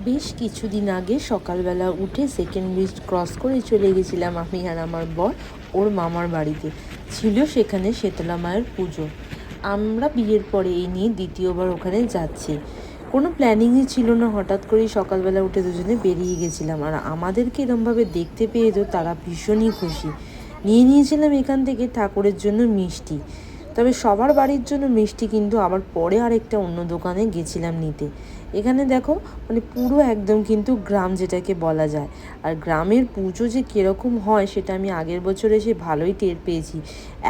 বেশ কিছুদিন আগে সকালবেলা উঠে সেকেন্ড ব্রিজ ক্রস করে চলে গেছিলাম আমি আর আমার বর ওর মামার বাড়িতে। ছিল সেখানে শীতলা মায়ের পুজো। আমরা বিয়ের পরে এই নিয়ে দ্বিতীয়বার ওখানে যাচ্ছি। কোনো প্ল্যানিংই ছিল না, হঠাৎ করেই সকালবেলা উঠে দুজনে বেরিয়ে গেছিলাম। আর আমাদেরকে এরমভাবে দেখতে পেয়ে তো তারা ভীষণই খুশি। নিয়েছিলাম এখান থেকে ঠাকুরের জন্য মিষ্টি। তবে সবার বাড়ির জন্য মিষ্টি কিন্তু আবার পরে আরেকটা অন্য দোকানে গেছিলাম নিতে। এখানে দেখো মানে পুরো একদম কিন্তু গ্রাম যেটাকে বলা যায়। আর গ্রামের পুজো যে কীরকম হয় সেটা আমি আগের বছর এসে ভালোই টের পেয়েছি।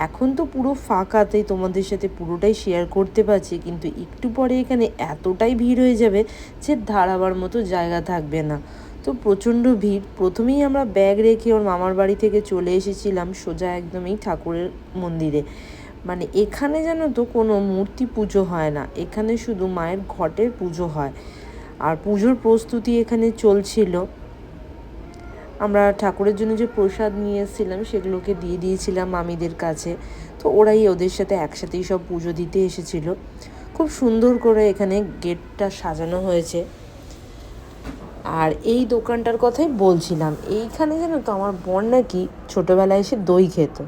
এখন তো পুরো ফাঁকাতেই তোমাদের সাথে পুরোটাই শেয়ার করতে পারছি, কিন্তু একটু পরে এখানে এতটাই ভিড় হয়ে যাবে যে দাঁড়াবার মতো জায়গা থাকবে না। তো প্রচণ্ড ভিড়। প্রথমেই আমরা ব্যাগ রেখে ওর মামার বাড়ি থেকে চলে এসেছিলাম সোজা একদমই ঠাকুরের মন্দিরে। মানে এখানে যেন তো কোনো মূর্তি পুজো হয় না, এখানে শুধু মায়ের ঘটের পুজো হয়। আর পুজোর প্রস্তুতি এখানে চলছিল। আমরা ঠাকুরের জন্য যে প্রসাদ নিয়ে এসেছিলাম সেগুলোকে দিয়ে দিয়েছিলাম মামিদের কাছে। তো ওরাই ওদের সাথে একসাথেই সব পুজো দিতে এসেছিলো। খুব সুন্দর করে এখানে গেটটা সাজানো হয়েছে। আর এই দোকানটার কথাই বলছিলাম, এইখানে জানো তো আমার বোন নাকি ছোটোবেলায় এসে দই খেত।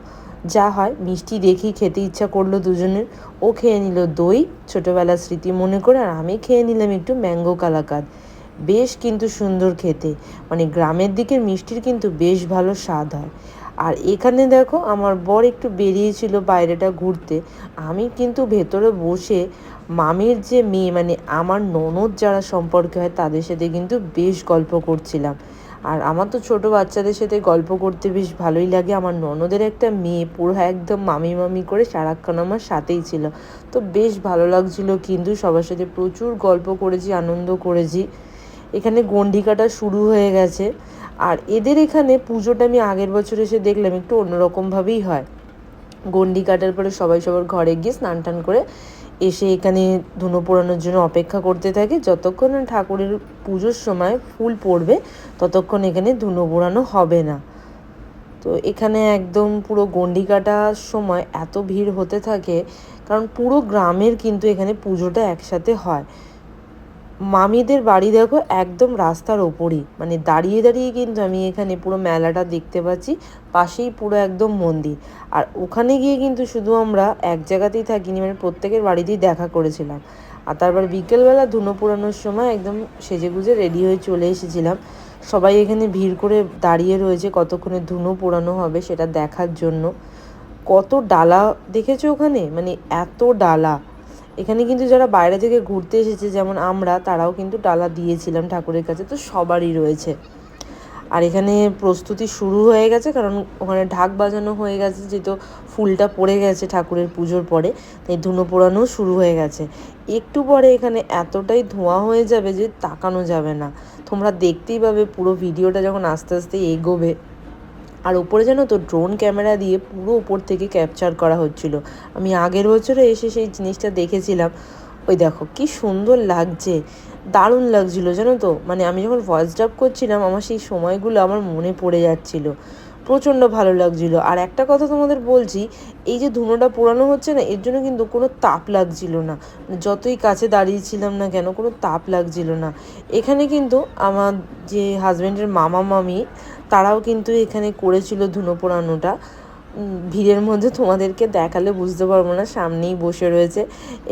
যা হয় মিষ্টি দেখেই খেতে ইচ্ছা করলো দুজনের। ও খেয়ে নিল দই ছোটোবেলার স্মৃতি মনে করে, আর আমি খেয়ে নিলাম একটু ম্যাঙ্গো কালাকাঁদ। বেশ কিন্তু সুন্দর খেতে, মানে গ্রামের দিকের মিষ্টির কিন্তু বেশ ভালো স্বাদ হয়। আর এখানে দেখো আমার বর একটু বেরিয়েছিল বাইরেটা ঘুরতে। আমি কিন্তু ভেতরে বসে মামির যে মেয়ে মানে আমার ননদ যারা সম্পর্কে হয় তাদের সাথে কিন্তু বেশ গল্প করছিলাম। আর আমার তো ছোটো বাচ্চাদের সাথে গল্প করতে বেশ ভালোই লাগে। আমার ননদের একটা মেয়ে পুরো একদম মামি মামি করে সারাক্ষণ আমার সাথেই ছিল। তো বেশ ভালো লাগছিলো, কিন্তু সবার সাথে প্রচুর গল্প করেছি, আনন্দ করেছি। এখানে গণ্ডি কাটা শুরু হয়ে গেছে। আর এদের এখানে পুজোটা আমি আগের বছর এসে দেখলাম একটু অন্যরকমভাবেই হয়। গণ্ডি কাটার পরে সবাই সবার ঘরে গিয়ে স্নান টান করে এসে এখানে ধুনো পোড়ানোর জন্য অপেক্ষা করতে থাকে। যতক্ষণ না ঠাকুরের পুজোর সময় ফুল পড়বে ততক্ষণ এখানে ধুনো পোড়ানো হবে না। তো এখানে একদম পুরো গণ্ডি কাটার সময় এত ভিড় হতে থাকে, কারণ পুরো গ্রামের কিন্তু এখানে পুজোটা একসাথে হয়। মামিদের বাড়ি দেখো একদম রাস্তার ওপরই, মানে দাঁড়িয়ে দাঁড়িয়ে কিন্তু আমি এখানে পুরো মেলাটা দেখতে পাচ্ছি। পাশেই পুরো একদম মন্দির। আর ওখানে গিয়ে কিন্তু শুধু আমরা এক জায়গাতেই থাকিনি, মানে প্রত্যেকের বাড়িতেই দেখা করেছিলাম। আর তারপর বিকেলবেলা ধুনো পোড়ানোর সময় একদম সেজেগুজে রেডি হয়ে চলে এসেছিলাম। সবাই এখানে ভিড় করে দাঁড়িয়ে রয়েছে কতক্ষণে ধুনো পোড়ানো হবে সেটা দেখার জন্য। কত ডালা দেখেছো ওখানে, মানে এত ডালা। এখানে কিন্তু যারা বাইরে থেকে ঘুরতে এসেছে যেমন আমরা, তারাও কিন্তু ডালা দিয়েছিলাম ঠাকুরের কাছে। তো সবারই রয়েছে। আর এখানে প্রস্তুতি শুরু হয়ে গেছে, কারণ ওখানে ঢাক বাজানো হয়ে গেছে, যেহেতু ফুলটা পড়ে গেছে ঠাকুরের পুজোর পরে, তাই ধুনো পোড়ানো শুরু হয়ে গেছে। একটু পরে এখানে এতটাই ধোঁয়া হয়ে যাবে যে তাকানো যাবে না। তোমরা দেখতেই পাবে পুরো ভিডিওটা যখন আস্তে আস্তে এগোবে। আর ওপরে জানো তো ড্রোন ক্যামেরা দিয়ে পুরো ওপর থেকে ক্যাপচার করা হচ্ছিল। আমি আগের বছরে এসে সেই জিনিসটা দেখেছিলাম। ওই দেখো কি সুন্দর লাগছে, দারুণ লাগছিলো জানো তো। মানে আমি যখন ভয়েস ড্রাপ করছিলাম আমার সেই সময়গুলো আমার মনে পড়ে যাচ্ছিলো। প্রচণ্ড ভালো লাগছিলো। আর একটা কথা তোমাদের বলছি, এই যে ধুনোটা পোড়ানো হচ্ছে না, এর জন্য কিন্তু কোনো তাপ লাগছিল না। যতই কাছে দাঁড়িয়েছিলাম না কেন কোনো তাপ লাগছিল না। এখানে কিন্তু আমার যে হাজব্যান্ডের মামা মামি তারাও কিন্তু এখানে করেছিল ধুনো পোড়ানোটা। ভিড়ের মধ্যে তোমাদেরকে দেখালে বুঝতে পারবো না, সামনেই বসে রয়েছে।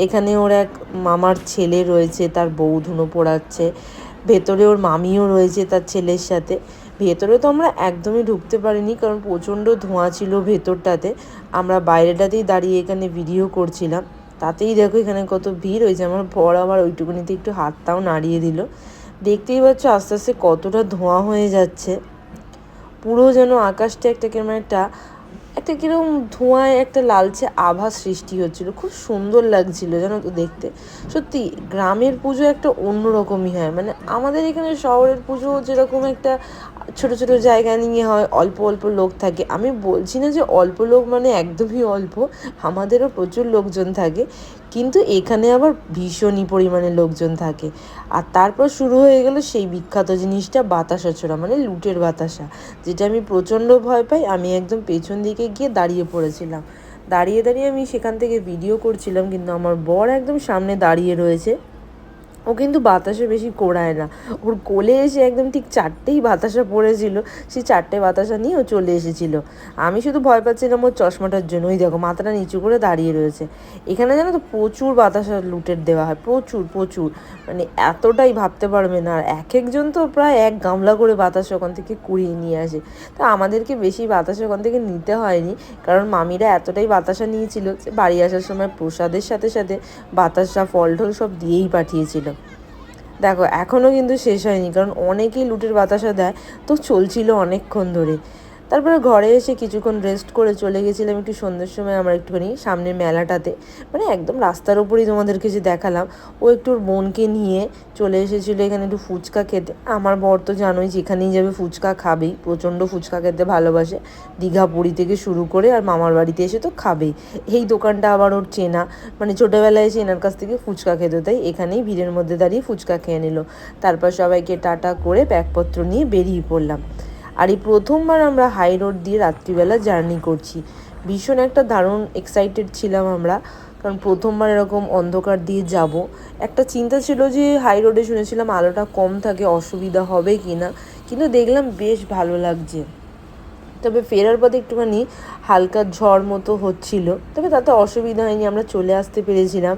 এখানে ওর এক মামার ছেলে রয়েছে, তার বউ ধুনো পোড়াচ্ছে। ভেতরে ওর মামিও রয়েছে তার ছেলের সাথে। ভেতরে তো আমরা একদমই ঢুকতে পারিনি, কারণ প্রচণ্ড ধোঁয়া ছিল ভেতরটাতে। আমরা বাইরেটাতেই দাঁড়িয়ে এখানে ভিডিও করছিলাম। তাতেই দেখো এখানে কত ভিড়। ওই যে আমার বর আবার ওইটুকুনিতে একটু হাতটাও নাড়িয়ে দিল। দেখতেই পাচ্ছ আস্তে আস্তে কতটা ধোঁয়া হয়ে যাচ্ছে। পুরো যেন আকাশটা একটা কেমন একটা একটা কীরকম ধোঁয়ায় একটা লালচে আভা সৃষ্টি হচ্ছিলো। খুব সুন্দর লাগছিলো জানো তো দেখতে। সত্যি গ্রামের পুজো একটা অন্যরকমই হয়। মানে আমাদের এখানে শহরের পুজো যেরকম একটা ছোট ছোট জায়গা নিয়ে হয়, অল্প অল্প লোক থাকে। আমি বলছি না যে অল্প লোক মানে একদমই অল্প, আমাদেরও প্রচুর লোকজন থাকে, কিন্তু এখানে আবার ভীষণই পরিমাণে লোকজন থাকে। আর তারপর শুরু হয়ে গেল সেই বিখ্যাত জিনিসটা বাতাসা ছোড়া, মানে লুটের বাতাসা, যেটা আমি প্রচণ্ড ভয় পাই। আমি একদম পেছন দিকে গিয়ে দাঁড়িয়ে পড়েছিলাম। দাঁড়িয়ে দাঁড়িয়ে আমি সেখান থেকে ভিডিও করছিলাম, কিন্তু আমার বর একদম সামনে দাঁড়িয়ে রয়েছে। ও কিন্তু বাতাসে বেশি কোড়ায় না, ওর কোলে এসে একদম ঠিক 4টেই বাতাসা পড়েছিল, সেই 4টে বাতাসা নিয়ে ও চলে এসেছিল। আমি শুধু ভয় পাচ্ছিলাম ওর চশমাটার জন্য। ওই দেখো মাথাটা নিচু করে দাঁড়িয়ে রয়েছে। এখানে জানো তো প্রচুর বাতাসা লুটের দেওয়া হয়, প্রচুর প্রচুর, মানে এতটাই ভাবতে পারবে না। আর এক একজন তো প্রায় 1 গামলা করে বাতাসা ওখান থেকে কুড়িয়ে নিয়ে আসে। তা আমাদেরকে বেশি বাতাসা ওখান থেকে নিতে হয়নি, কারণ মামিরা এতটাই বাতাসা নিয়েছিল যে বাড়ি আসার সময় প্রসাদের সাথে সাথে বাতাসা ফল টল সব দিয়েই পাঠিয়েছিল। দেখো এখনও কিন্তু শেষ হয়নি, কারণ অনেকেই লুটের বাতাসা দেয়, তো চলছিল অনেকক্ষণ ধরে। তারপরে ঘরে এসে কিছুক্ষণ রেস্ট করে চলে গেছিলাম একটু সন্ধ্যের সময় আমরা একটুখানি সামনের মেলাটাতে, মানে একদম রাস্তার ওপরেই তোমাদেরকে যে দেখালাম। ও একটু ওর বোনকে নিয়ে চলে এসেছিলো এখানে একটু ফুচকা খেতে। আমার বর তো জানোই যেখানেই যাবে ফুচকা খাবেই, প্রচণ্ড ফুচকা খেতে ভালোবাসে, দীঘা পুরী থেকে শুরু করে, আর মামার বাড়িতে এসে তো খাবেই। এই দোকানটা আবার ওর চেনা, মানে ছোটোবেলায় এসে এনার কাছ থেকে ফুচকা খেতে, তাই এখানেই ভিড়ের মধ্যে দাঁড়িয়ে ফুচকা খেয়ে নিল। তারপর সবাইকে টাটা করে ব্যাগপত্র নিয়ে বেরিয়ে পড়লাম। আর এই প্রথমবার আমরা হাই রোড দিয়ে রাত্রিবেলা জার্নি করছি। ভীষণ একটা দারুণ এক্সাইটেড ছিলাম আমরা, কারণ প্রথমবার এরকম অন্ধকার দিয়ে যাব। একটা চিন্তা ছিল যে হাই রোডে শুনেছিলাম আলোটা কম থাকে, অসুবিধা হবে কি না, কিন্তু দেখলাম বেশ ভালো লাগছে। তবে ফেরার পথে একটুখানি হালকা ঝড় মতো হচ্ছিল, তবে তাতে অসুবিধা হয়নি, আমরা চলে আসতে পেরেছিলাম।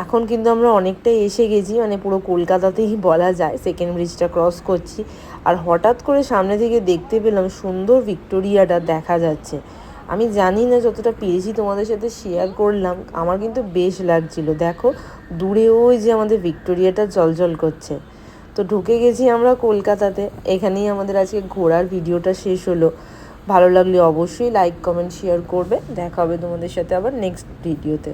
এখন কিন্তু আমরা অনেকটাই এসে গেছি, মানে পুরো কলকাতাতেই বলা যায়। সেকেন্ড ব্রিজটা ক্রস করছি, আর হঠাৎ করে সামনে থেকে দেখতে পেলাম সুন্দর ভিক্টোরিয়াটা দেখা যাচ্ছে। আমি জানি না, যতটা পেরেছি তোমাদের সাথে শেয়ার করলাম, আমার কিন্তু বেশ লাগছিল। দেখো দূরে ওই যে আমাদের ভিক্টোরিয়াটা জ্বলজ্বল করছে। তো ঢুকে গেছি আমরা কলকাতাতে। এখানেই আমাদের আজকে ঘোরার ভিডিওটা শেষ হলো। ভালো লাগলে অবশ্যই লাইক কমেন্ট শেয়ার করবে। দেখা হবে তোমাদের সাথে আবার নেক্সট ভিডিওতে।